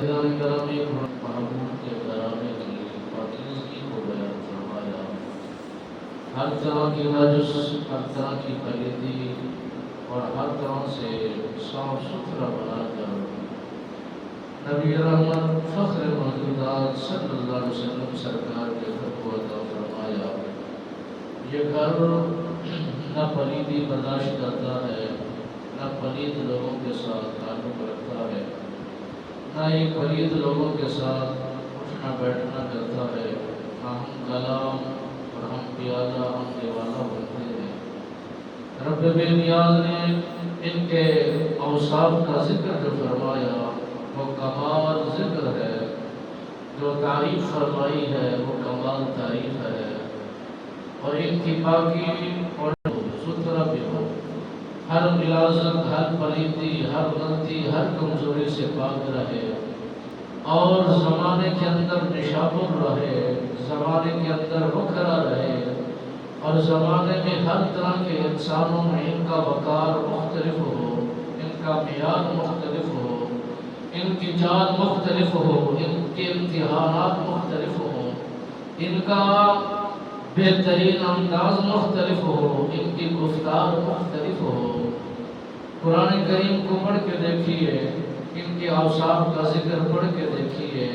حضرت گرامی محبوب کے گرامی کی پاکیزگی کو بیان فرمایا، ہر طرح کی نجس، ہر طرح کی پلیدی اور ہر طرح سے صاف ستھرا بنا کر نبی رحمت فخر موجودات صلی اللہ علیہ وسلم سرکار کے گھر کو عطا فرمایا۔ یہ گھر نہ پلیدی برداشت کرتا ہے، نہ پلید لوگوں کے ساتھ تعلق رکھتا ہے، نہ ہی پلید لوگوں کے ساتھ اٹھنا بیٹھنا کرتا ہے، نہ ہم کلام اور ہم پیالہ ہم دیوانہ بنتے ہیں۔ رب بے نیاز نے ان کے اوصاف کا ذکر جو فرمایا وہ کمال ذکر ہے، جو تعریف فرمائی ہے وہ کمال تعریف ہے، اور ان کی پاکی اور ستھرا بھی ہو، ہر ملازم، ہر پلیدی، ہر غلطی، ہر کمزوری سے پاک رہے، اور زمانے کے اندر نشابر رہے، زمانے کے اندر رکھرا رہے، اور زمانے میں ہر طرح کے انسانوں میں ان کا وقار مختلف ہو، ان کا معیار مختلف ہو، ان کی چال مختلف ہو، ان کے امتحانات مختلف ہو، ان کا بہترین انداز مختلف ہو، ان کی گفتار مختلف ہو۔ قرآن کریم کو پڑھ کے دیکھیے، ان کے اوصاف کا ذکر پڑھ کے دیکھیے۔